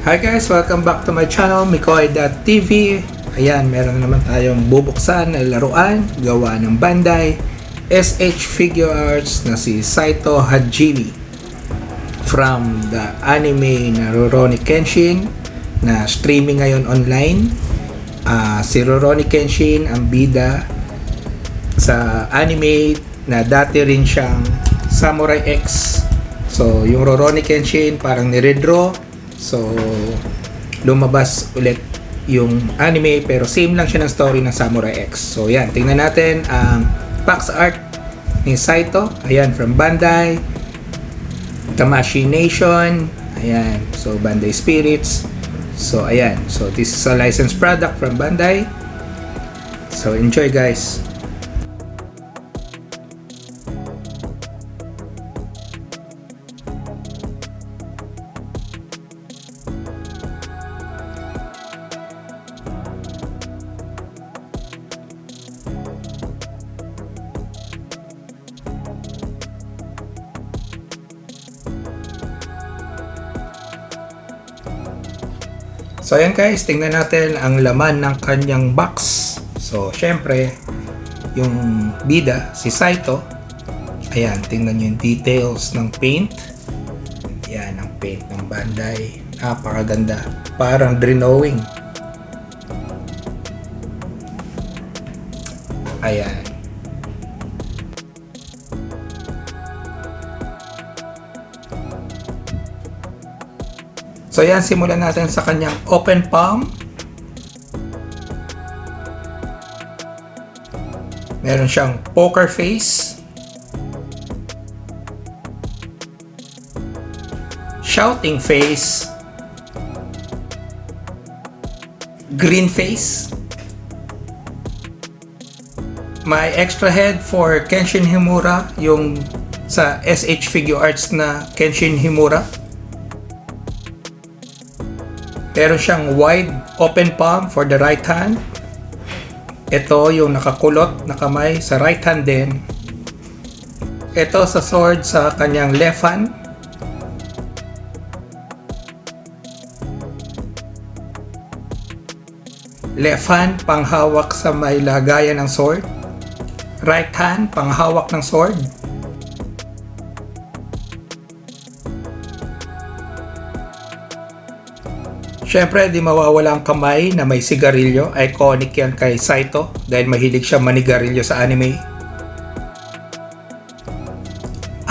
Hi guys! Welcome back to my channel, Mikoy.tv. Ayan, meron na naman tayong bubuksan na laruan gawa ng Bandai SH Figure Arts na si Saito Hajime from the anime na Rurouni Kenshin na streaming ngayon online. Si Rurouni Kenshin ang bida sa anime na dati rin siyang Samurai X. So, yung Rurouni Kenshin parang ni-redraw. So, lumabas ulit yung anime pero same lang siya ng story ng Samurai X. So, yan. Tingnan natin ang box art ni Saito. Ayan, from Bandai. Tamashii Nation. Ayan. So, Bandai Spirits. So, ayan. So, this is a licensed product from Bandai. So, enjoy guys. So ayan guys, tingnan natin ang laman ng kanyang box. So syempre, yung bida, si Saito. Ayan, tingnan nyo yung details ng paint. Ayan, ang paint ng Bandai. Napakaganda. Parang drawing. Ayan. So yan, simulan natin sa kanyang open palm. Meron siyang poker face, shouting face, green face, may extra head for Kenshin Himura, yung sa SH Figure Arts na Kenshin Himura. Meron siyang wide open palm for the right hand. Ito yung nakakulot na kamay sa right hand din. Ito sa sword sa kanyang left hand. Left hand panghawak sa may lagayan ng sword. Right hand panghawak ng sword. Siyempre, di mawawala ang kamay na may sigarilyo. Iconic yan kay Saito dahil mahilig siya manigarilyo sa anime.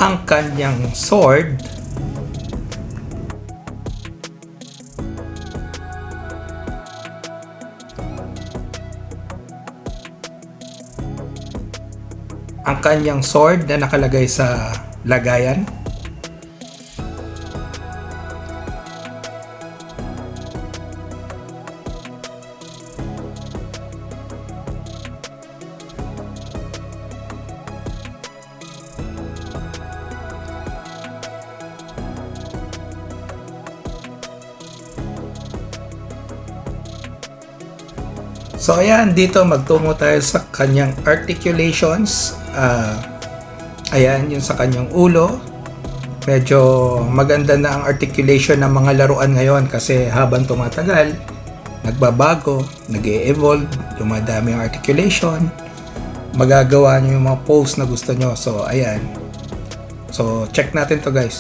Ang kanyang sword, na nakalagay sa lagayan. So ayan, dito magtungo tayo sa kanyang articulations. Ayan, yung sa kanyang ulo. Medyo maganda na ang articulation ng mga laruan ngayon kasi habang tumatagal, nagbabago, nag-e-evolve, dumadami ang articulation. Magagawa nyo yung mga pose na gusto nyo. So ayan. So check natin to guys.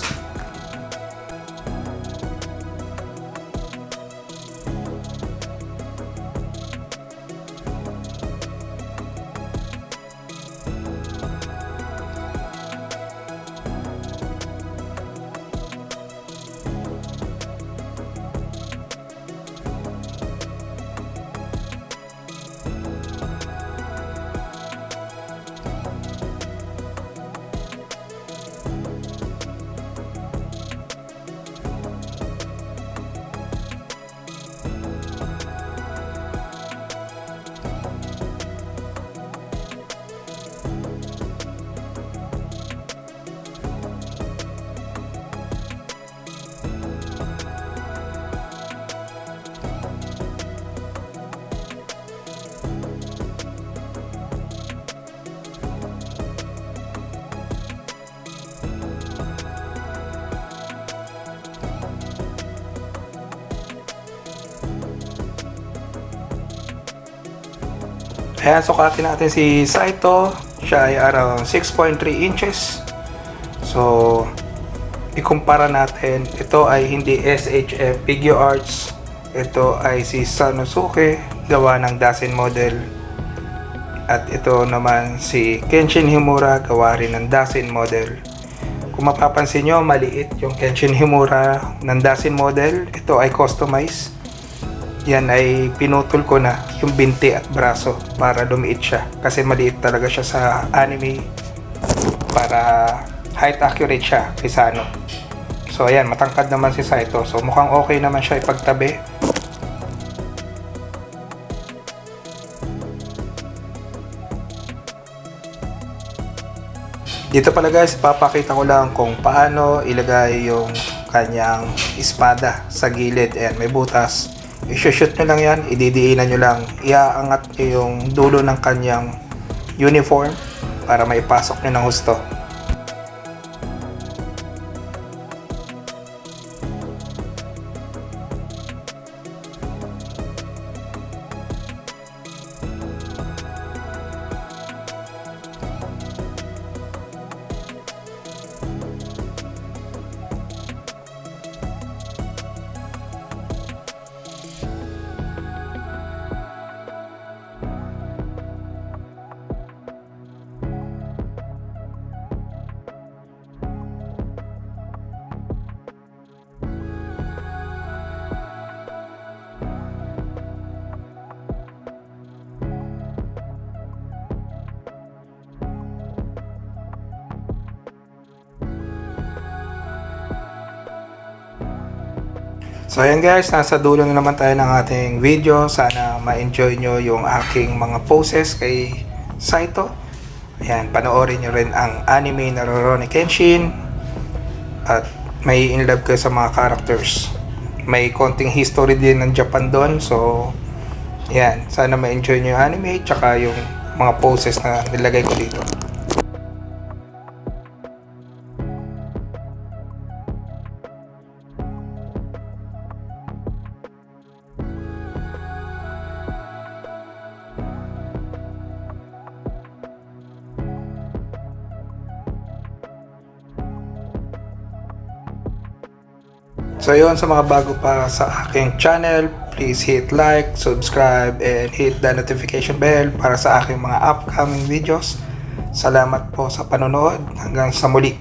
Ayan, sukatin natin si Saito. Siya ay around 6.3 inches. So, ikumpara natin. Ito ay hindi SHF Figure Arts. Ito ay si Sanosuke, gawa ng Dasein model. At ito naman si Kenshin Himura, gawa rin ng Dasein model. Kung mapapansin nyo, maliit yung Kenshin Himura ng Dasein model. Ito ay customized. Yan ay pinutol ko na yung binti at braso para lumiit siya. Kasi maliit talaga siya sa anime para height accurate siya kay Sano. So ayan, matangkad naman si Saito. So mukhang okay naman siya ipagtabi. Dito pala guys, papakita ko lang kung paano ilagay yung kanyang espada sa gilid. Ayan, may butas. I-shoot nyo lang yan, ididiinan nyo lang. Iaangat nyo yung dulo ng kanyang uniform para maipasok nyo ng husto. So ayan guys, nasa dulo na naman tayo ng ating video. Sana ma-enjoy nyo yung aking mga poses kay Saito. Ayan, panoorin nyo rin ang anime na Rurouni Kenshin. At may in love kayo sa mga characters. May konting history din ng Japan doon. So, ayan, sana ma-enjoy nyo yung anime tsaka yung mga poses na nilagay ko dito. So yun, sa mga bago pa sa aking channel, please hit like, subscribe, and hit the notification bell para sa aking mga upcoming videos. Salamat po sa panonood. Hanggang sa muli.